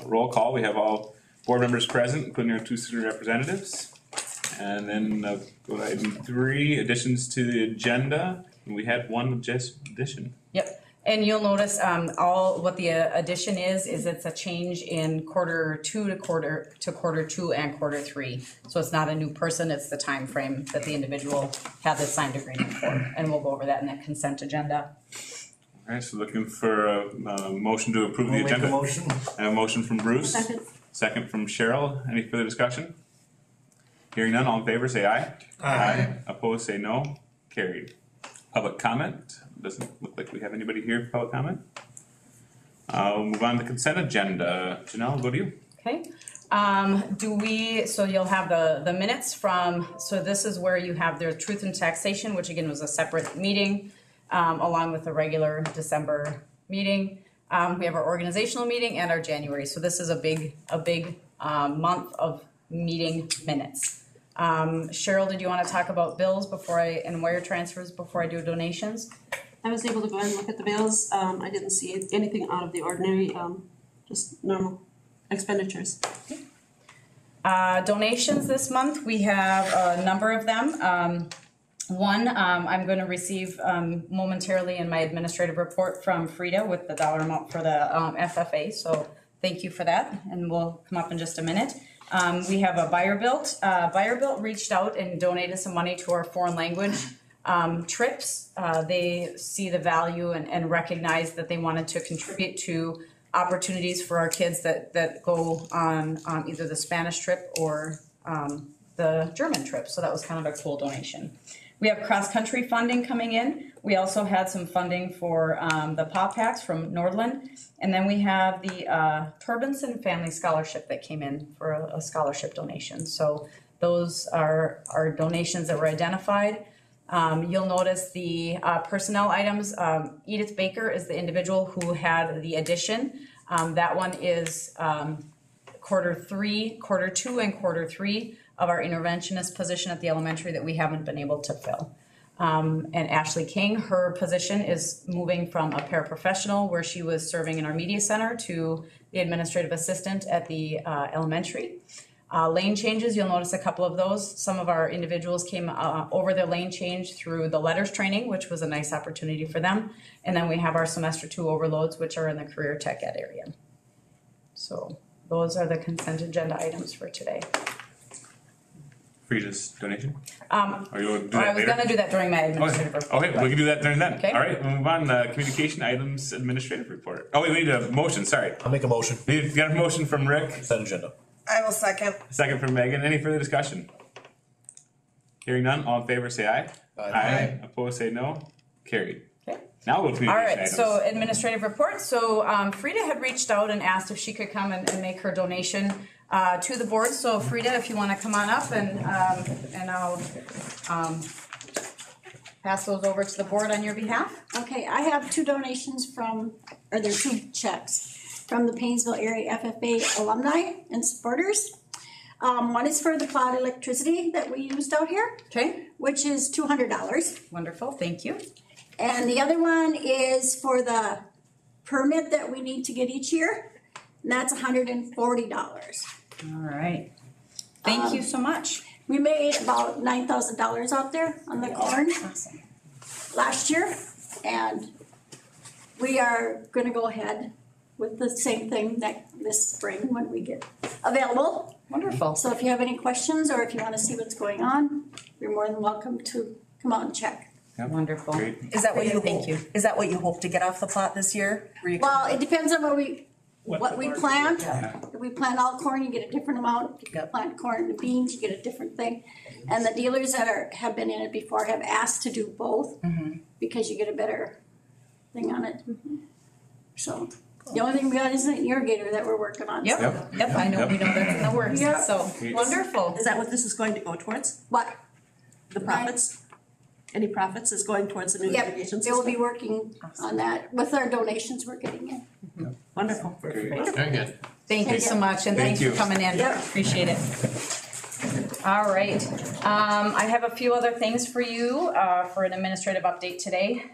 Roll call, we have all board members present, including our 2 student representatives. And then go to item 3, additions to the agenda. We had one just addition. Yep, and you'll notice what the addition is it's a change in quarter 2 to quarter 2 and quarter 3. So it's not a new person, it's the time frame that the individual had the signed agreement for. And we'll go over that in the consent agenda. All right, so looking for a motion to approve the agenda. Make a motion. I have a motion from Bruce. Second. Second from Cheryl. Any further discussion? Hearing none, all in favor say aye. Aye. Opposed say no. Carried. Public comment. Doesn't look like we have anybody here for public comment. We'll move on to the consent agenda. Janelle, I'll go to you. Okay. So you'll have the minutes from, so this is where you have their truth and taxation, which again was a separate meeting, along with the regular December meeting. We have our organizational meeting and our January. So this is a big month of meeting minutes. Cheryl, did you want to talk about bills and wire transfers before I do donations? I was able to go ahead and look at the bills. I didn't see anything out of the ordinary, just normal expenditures. Donations this month, we have a number of them. One, I'm going to receive momentarily in my administrative report from Frida with the dollar amount for the FFA. So thank you for that, and we'll come up in just a minute. We have a Buyer Built. Buyer Built reached out and donated some money to our foreign language trips. They see the value and recognize that they wanted to contribute to opportunities for our kids that go on either the Spanish trip or the German trip. So that was kind of a cool donation. We have cross-country funding coming in. We also had some funding for the Paw Packs from Nordland. And then we have the Torbenson Family Scholarship that came in for a scholarship donation. So those are our donations that were identified. You'll notice the personnel items. Edith Baker is the individual who had the addition. That one is quarter 2 and quarter 3 of our interventionist position at the elementary that we haven't been able to fill. And Ashley King, her position is moving from a paraprofessional where she was serving in our media center to the administrative assistant at the elementary. Lane changes, you'll notice a couple of those. Some of our individuals came over their lane change through the letters training, which was a nice opportunity for them. And then we have our semester 2 overloads, which are in the career tech ed area. So those are the consent agenda items for today. Frida's donation? I was going to do that during my administrative report. Okay, we can do that during then. Okay. All right, we'll move on to communication items administrative report. Oh wait, we need a motion, sorry. I'll make a motion. We got a motion from Rick. Consent agenda. I will second. Second from Megan. Any further discussion? Hearing none, all in favor say aye. Aye. Opposed say no. Carried. Okay. Now we'll do All right, items. so administrative report. So Frida had reached out and asked if she could come and make her donation to the board. So Frida, if you want to come on up and I'll pass those over to the board on your behalf. Okay, I have 2 donations they're 2 checks from the Paynesville area FFA alumni and supporters. One is for the cloud electricity that we used out here. Okay. Which is $200. Wonderful, thank you. And the other one is for the permit that we need to get each year, and that's $140. All right. Thank you so much. We made about $9,000 out there on the corn last year, and we are going to go ahead with the same thing this spring when we get available. Wonderful. So if you have any questions or if you want to see what's going on, you're more than welcome to come out and check. Yep. Wonderful. Great. Is that what you Thank you. Is that what you hope to get off the plot this year? Well, it depends on what we plant. Yeah. If we plant all corn, you get a different amount. If you plant corn and beans, you get a different thing. And the dealers that have been in it before have asked to do both because you get a better thing on it. So the only thing we got is an irrigator that we're working on. Yep. I know. We know that's in the works. Yep. So wonderful. Is that what this is going to go towards? What? The profits? Any profits is going towards the new irrigation system? They will be working on that with our donations we're getting in. Wonderful. Very good. Thank you so much, and thanks for coming in. Yep. Appreciate it. All right, I have a few other things for you, for an administrative update today.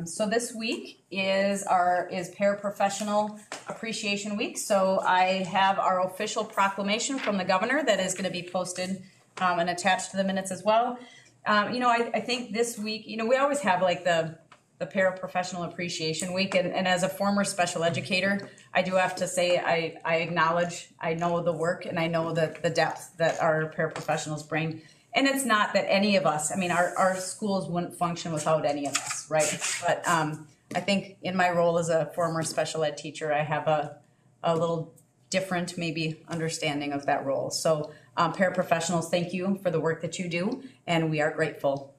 So this week is Paraprofessional Appreciation Week. So I have our official proclamation from the governor that is gonna be posted, and attached to the minutes as well. I think this week, we always have like the Paraprofessional Appreciation Week, and as a former special educator, I do have to say I acknowledge, I know the work and I know the depth that our paraprofessionals bring. And it's not that any of us, our schools wouldn't function without any of us, right? But I think in my role as a former special ed teacher, I have a little different maybe understanding of that role. So paraprofessionals, thank you for the work that you do, and we are grateful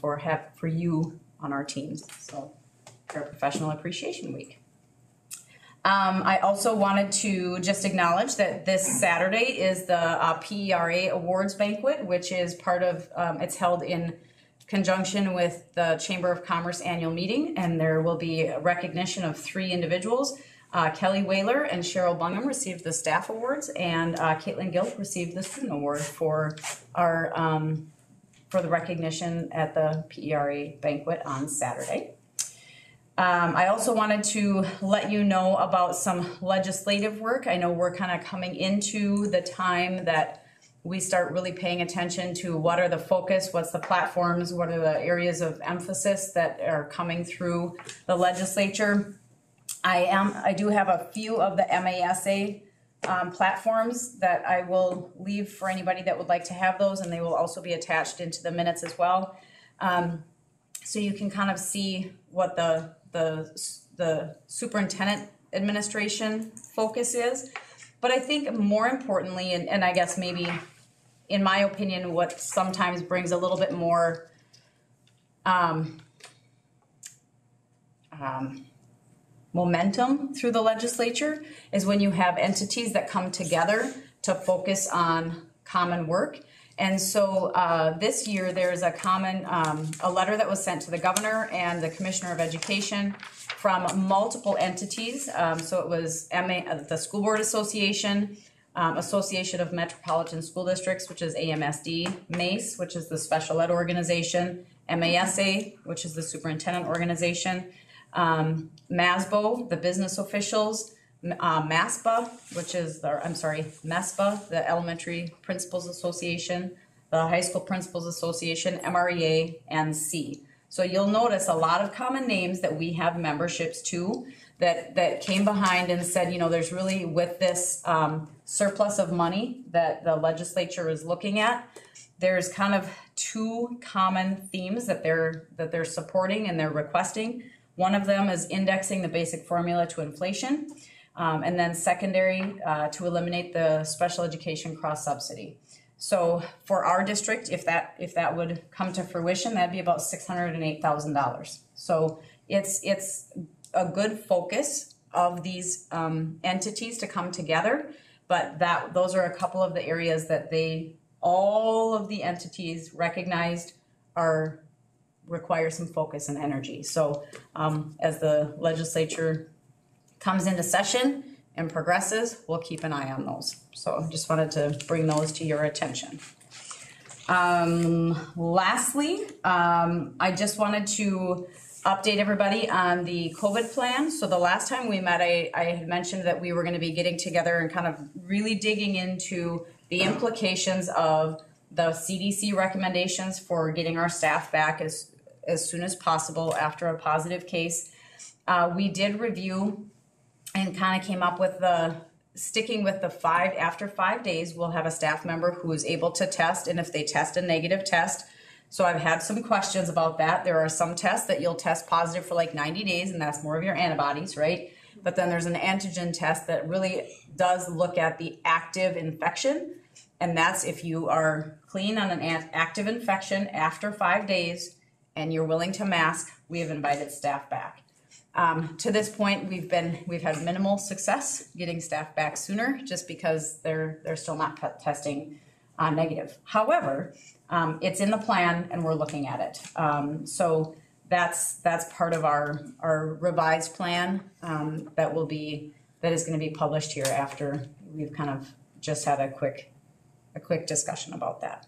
for you on our teams. So Paraprofessional Appreciation Week. I also wanted to just acknowledge that this Saturday is the PERA Awards Banquet, which is part of, it's held in conjunction with the Chamber of Commerce annual meeting, and there will be a recognition of 3 individuals. Kelly Whaler and Cheryl Bungham received the staff awards, and Caitlin Gilp received the student award for the recognition at the PERA banquet on Saturday. I also wanted to let you know about some legislative work. I know we're kind of coming into the time that we start really paying attention to what are the focus, what's the platforms, what are the areas of emphasis that are coming through the legislature. I do have a few of the MASA platforms that I will leave for anybody that would like to have those, and they will also be attached into the minutes as well. So you can kind of see what the superintendent administration focus is. But I think more importantly, and I guess maybe in my opinion, what sometimes brings a little bit more momentum through the legislature is when you have entities that come together to focus on common work. And so this year there's a letter that was sent to the governor and the commissioner of education from multiple entities. So it was the School Board Association, Association of Metropolitan School Districts, which is AMSD, MACE, which is the special ed organization, MASA, which is the superintendent organization, MASBO, the business officials, MASPA, which is MESPA, the Elementary Principals Association, the High School Principals Association, MREA, and C. So you'll notice a lot of common names that we have memberships to that came behind and said, there's really, with this surplus of money that the legislature is looking at, there's kind of 2 common themes that they're supporting and they're requesting. One of them is indexing the basic formula to inflation. And then secondary, to eliminate the special education cross subsidy. So for our district, if that would come to fruition, that'd be about $608,000. So it's a good focus of these entities to come together, but those are a couple of the areas that all of the entities recognized require some focus and energy. So as the legislature comes into session and progresses, we'll keep an eye on those. So I just wanted to bring those to your attention. Lastly, I just wanted to update everybody on the COVID plan. So the last time we met, I had mentioned that we were going to be getting together and kind of really digging into the implications of the CDC recommendations for getting our staff back as soon as possible after a positive case. We did review and kind of came up with sticking with after 5 days, we'll have a staff member who is able to test, and if they test a negative test. So I've had some questions about that. There are some tests that you'll test positive for like 90 days, and that's more of your antibodies, right? But then there's an antigen test that really does look at the active infection, and that's if you are clean on an active infection after 5 days and you're willing to mask, we have invited staff back. To this point, we've had minimal success getting staff back sooner, just because they're still not testing negative. However, it's in the plan and we're looking at it. So that's part of our revised plan that is going to be published here after we've kind of just had a quick a quick discussion about that.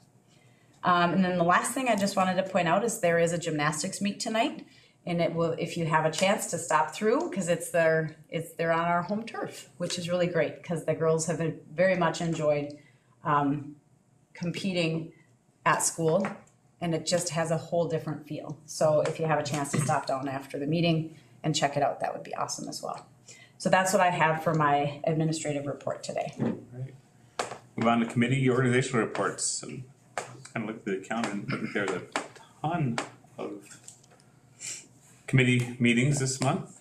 And then the last thing I just wanted to point out is there is a gymnastics meet tonight, and it will, if you have a chance to stop through, because they're on our home turf, which is really great because the girls have very much enjoyed competing at school, and it just has a whole different feel. So if you have a chance to stop down after the meeting and check it out, that would be awesome as well. So that's what I have for my administrative report today. Right. Move on to committee organizational reports. And kind of look at the account and I think there's a ton of committee meetings this month.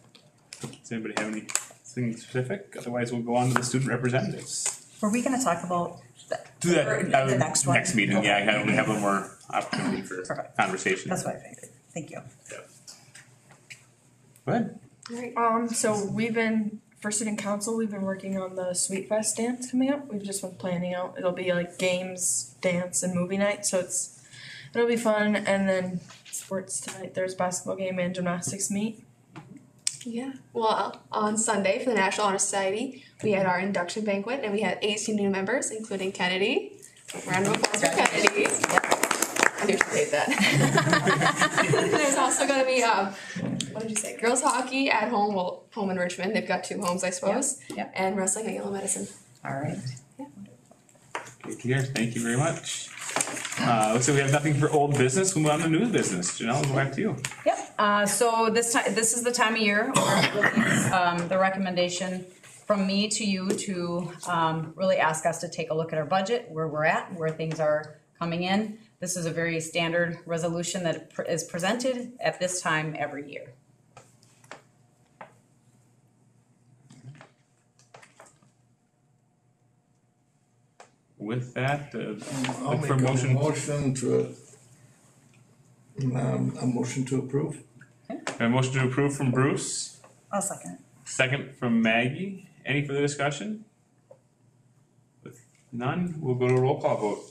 Does anybody have anything specific? Otherwise, we'll go on to the student representatives. Were we gonna talk about Do that the next one? Next meeting, Okay. yeah. We have a little more opportunity for Perfect. conversation. That's what I figured. Thank you. Go ahead. So for student council, we've been working on the Sweet Fest dance coming up. We've just been planning out. It'll be like games, dance, and movie night. So it'll be fun. And then sports tonight. There's basketball game and gymnastics meet. Yeah. Well, on Sunday for the National Honor Society, we had our induction banquet, and we had 18 new members, including Kennedy. Round of applause for Kennedy. I knew she paid that. There's also going to be, what did you say? Girls hockey at home. Well, home in Richmond. They've got 2 homes, I suppose. Yep. And wrestling at Yellow Medicine. All right. Great to hear. Thank you very much. Looks like we have nothing for old business. We'll move on to new business. Janelle, we'll go back to you. Yep, so this is the time of year where the recommendation from me to you to really ask us to take a look at our budget, where we're at, where things are coming in. This is a very standard resolution that is presented at this time every year. With that, I'll look make for a motion. a motion to approve. A motion to approve from Bruce, I'll second. second from Maggie. Any further discussion? With none, we'll go to a roll call vote.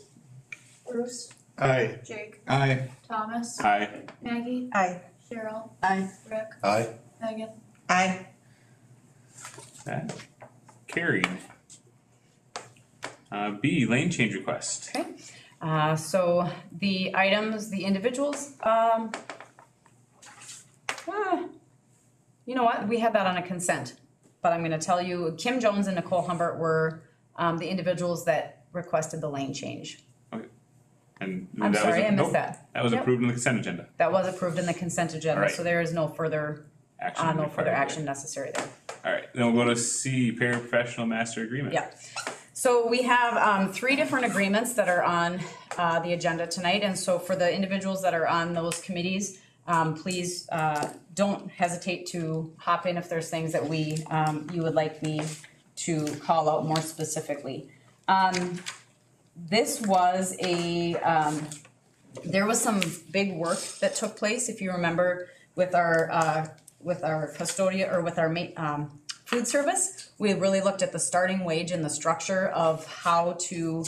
Bruce, Aye. Jake, Aye. Thomas, Aye. Maggie, Aye. Cheryl, Aye. Rick, Aye. Megan. Aye. That carried. B, lane change request. Okay, so the items, the individuals, you know what, we had that on a consent, but I'm gonna tell you, Kim Jones and Nicole Humbert were the individuals that requested the lane change. Okay. And I'm that sorry, was, I missed nope, that. that was Yep. approved in the consent agenda. That was approved in the consent agenda, Alright. so there is no further, Action. no further required. action necessary there. All right, then we'll go to C, paraprofessional master agreement. Yeah. So we have 3 different agreements that are on the agenda tonight, and so for the individuals that are on those committees, please don't hesitate to hop in if there's things that you would like me to call out more specifically. This was there was some big work that took place, if you remember, with our custodian or with our food service. We really looked at the starting wage and the structure of how to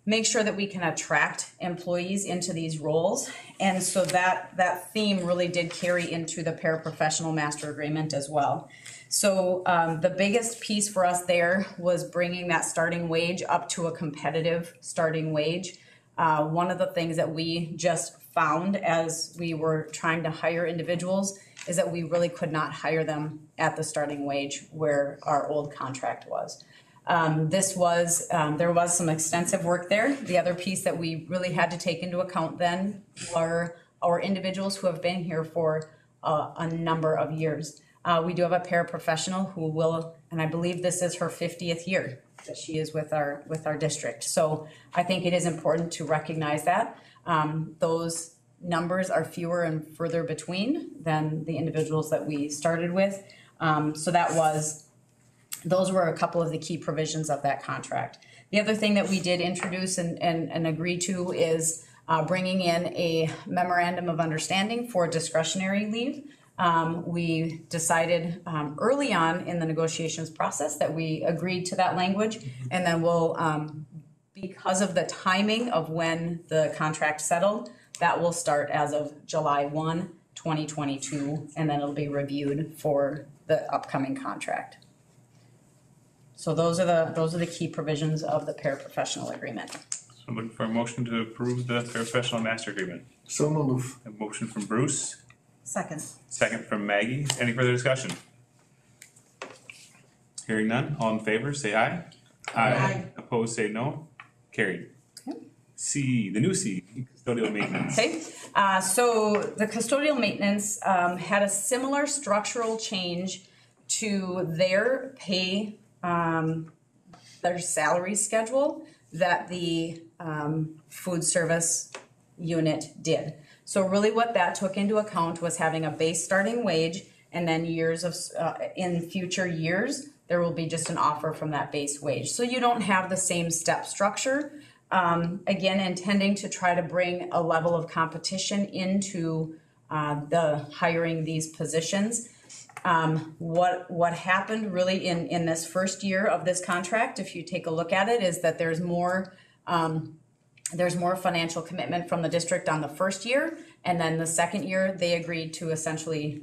make sure that we can attract employees into these roles. And so that theme really did carry into the paraprofessional master agreement as well. So the biggest piece for us there was bringing that starting wage up to a competitive starting wage. One of the things that we just found as we were trying to hire individuals is that we really could not hire them at the starting wage where our old contract was. There was some extensive work there. The other piece that we really had to take into account then were our individuals who have been here for a number of years. We do have a paraprofessional who will, and I believe this is her 50th year that she is with our district. So I think it is important to recognize that. Those numbers are fewer and further between than the individuals that we started with. Those were a couple of the key provisions of that contract. The other thing that we did introduce and agree to is bringing in a memorandum of understanding for discretionary leave. We decided early on in the negotiations process that we agreed to that language, and then we'll, because of the timing of when the contract settled, that will start as of July 1, 2022, and then it'll be reviewed for the upcoming contract. So those are the key provisions of the paraprofessional agreement. So I'm looking for a motion to approve the paraprofessional master agreement. So move. A motion from Bruce, Second. second from Maggie. Any further discussion? Hearing none, all in favor, say aye. Aye. Opposed, say no. Carried. C, the new C, custodial maintenance. Okay, so the custodial maintenance had a similar structural change to their pay, their salary schedule that the food service unit did. So really what that took into account was having a base starting wage, and then years of, in future years, there will be just an offer from that base wage. So you don't have the same step structure. Again, intending to try to bring a level of competition into the hiring these positions. What happened really in this first year of this contract, if you take a look at it, is that there's more financial commitment from the district on the first year, and then the second year they agreed to essentially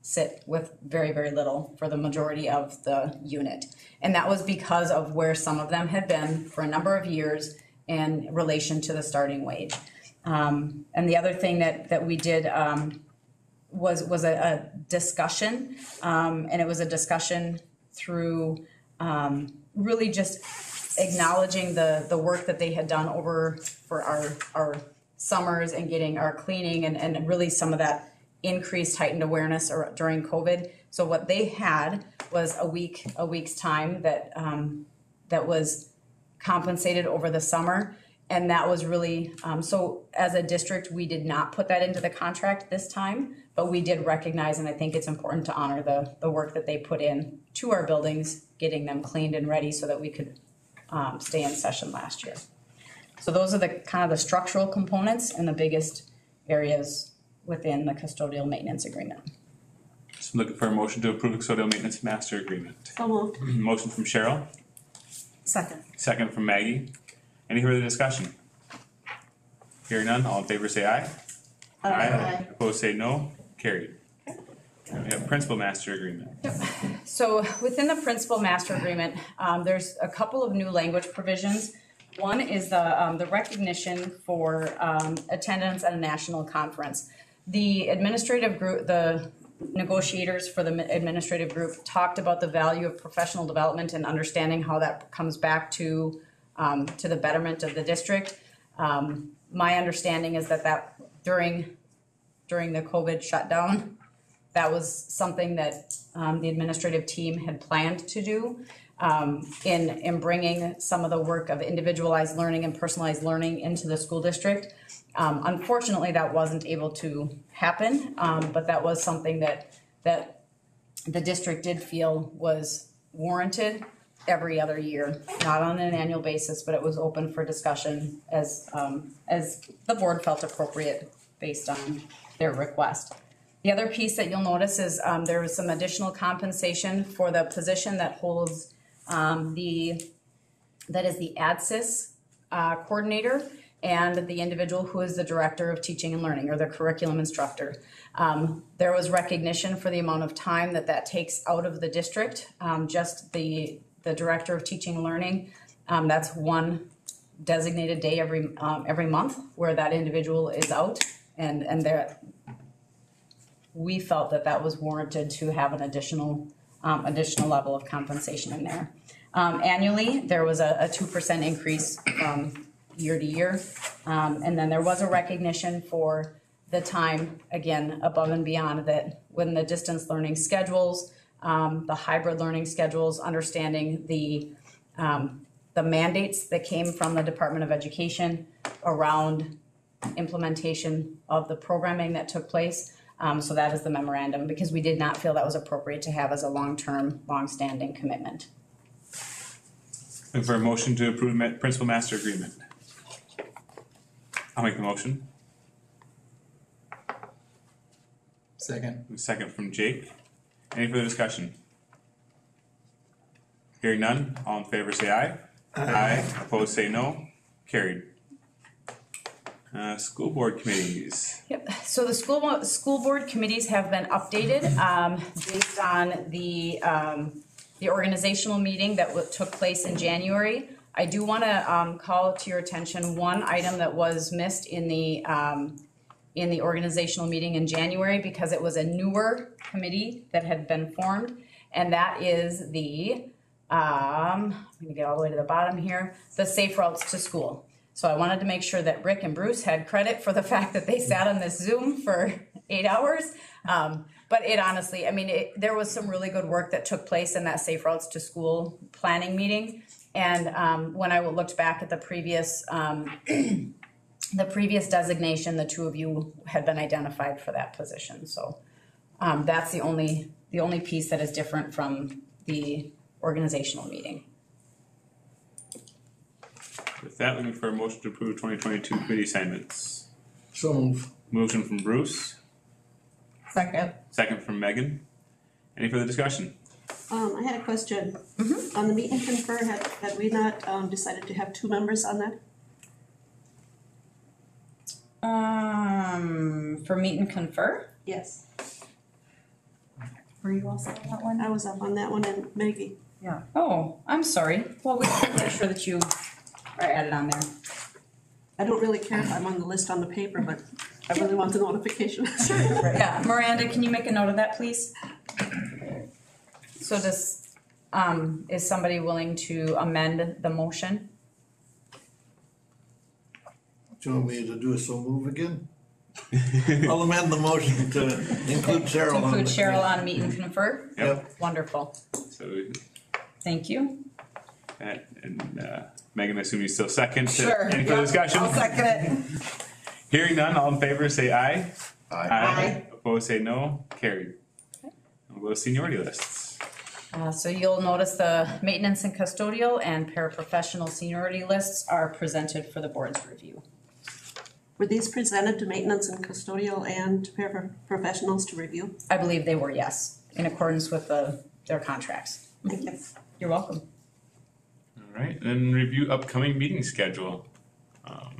sit with very, very little for the majority of the unit. And that was because of where some of them had been for a number of years in relation to the starting wage. And the other thing that we did was a discussion, and it was a discussion through really just acknowledging the work that they had done for our summers and getting our cleaning and really some of that increased heightened awareness during COVID. So what they had was a week's time that was compensated over the summer. And that was really, so as a district, we did not put that into the contract this time, but we did recognize, and I think it's important to honor the work that they put in to our buildings, getting them cleaned and ready so that we could stay in session last year. So those are the kind of the structural components and the biggest areas within the custodial maintenance agreement. So I'm looking for a motion to approve the custodial maintenance master agreement. So moved. Motion from Cheryl, Second. second from Maggie. Any further discussion? Hearing none, all in favor say aye. Aye. Opposed say no. Carried. And we have principal master agreement. So within the principal master agreement, there's a couple of new language provisions. One is the recognition for attendance at a national conference. The administrative group, the negotiators for the administrative group talked about the value of professional development and understanding how that comes back to the betterment of the district. My understanding is that during the COVID shutdown, that was something that the administrative team had planned to do in bringing some of the work of individualized learning and personalized learning into the school district. Unfortunately, that wasn't able to happen, but that was something that the district did feel was warranted every other year, not on an annual basis, but it was open for discussion as the board felt appropriate based on their request. The other piece that you'll notice is there was some additional compensation for the position that holds that is the ADSIS coordinator and the individual who is the director of teaching and learning or the curriculum instructor. There was recognition for the amount of time that takes out of the district. Just the director of teaching and learning, that's one designated day every month where that individual is out, and we felt that was warranted to have an additional level of compensation in there. Annually, there was a 2% increase from year to year, and then there was a recognition for the time, again, above and beyond that when the distance learning schedules, the hybrid learning schedules, understanding the mandates that came from the Department of Education around implementation of the programming that took place. So that is the memorandum, because we did not feel that was appropriate to have as a long-term, long-standing commitment. Looking for a motion to approve principal master agreement. I'll make the motion. Second. Second from Jake. Any further discussion? Hearing none, all in favor say aye. Aye. Opposed say no. Carried. School board committees. Yep, so the school board committees have been updated based on the the organizational meeting that took place in January. I do wanna, call to your attention one item that was missed in the organizational meeting in January because it was a newer committee that had been formed. And that is the, I'm gonna get all the way to the bottom here, the safe routes to school. So I wanted to make sure that Rick and Bruce had credit for the fact that they sat on this Zoom for 8 hours. But it honestly, I mean, there was some really good work that took place in that safe routes to school planning meeting. And when I looked back at the previous designation, the two of you had been identified for that position. So that's the only piece that is different from the organizational meeting. With that, looking for a motion to approve 2022 committee assignments. So move. Motion from Bruce, Second. second from Megan. Any further discussion? I had a question. On the meet and confer, had we not decided to have 2 members on that? For meet and confer? Yes. Were you also on that one? I was up on that one and Maggie. Yeah. Oh, I'm sorry. Well, we can make sure that you are added on there. I don't really care if I'm on the list on the paper, but I really want the notification. Yeah, Miranda, can you make a note of that, please? So does, is somebody willing to amend the motion? Do you want me to do a so move again? I'll amend the motion to include Cheryl To on include the Cheryl on meet and confer? Yep. Wonderful. So, Thank you. and Megan, I assume you still second. Sure. Any further discussion? I'll second it. Hearing none, all in favor say aye. Aye. Opposed say no. Carried. We'll go to seniority lists. So you'll notice the maintenance and custodial and paraprofessional seniority lists are presented for the board's review. Were these presented to maintenance and custodial and paraprofessionals to review? I believe they were, yes, in accordance with their contracts. Thank you. You're welcome. All right, then review upcoming meeting schedule.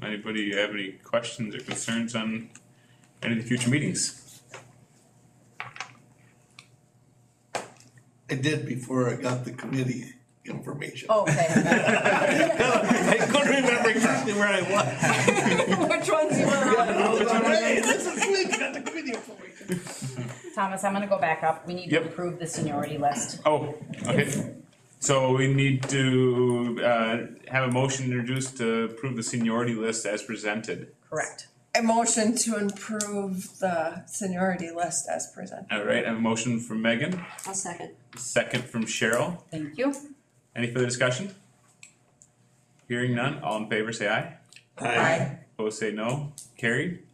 Anybody have any questions or concerns on any of the future meetings? I did before I got the committee information. Oh, okay. I couldn't remember exactly where I was. Which ones you were on? I was like, hey, this is sweet, got the committee information. Thomas, I'm gonna go back up. We need to Yep. approve the seniority list. Oh, okay. So we need to have a motion introduced to approve the seniority list as presented. Correct. A motion to improve the seniority list as presented. All right, I have a motion from Megan, I'll second. second from Cheryl. Thank you. Any further discussion? Hearing none, all in favor say aye. Aye. Opposed say no. Carried.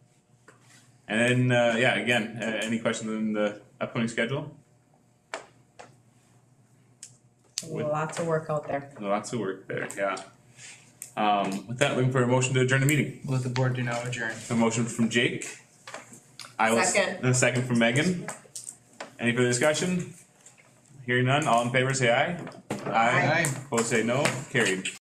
And then, yeah, again, any questions on the upcoming schedule? Lots of work out there. Lots of work there, yeah. With that, looking for a motion to adjourn the meeting. Let the board do now adjourn. A motion from Jake. Second. And a second from Megan. Any further discussion? Hearing none, all in favor say aye. Aye. Opposed say no. Carried.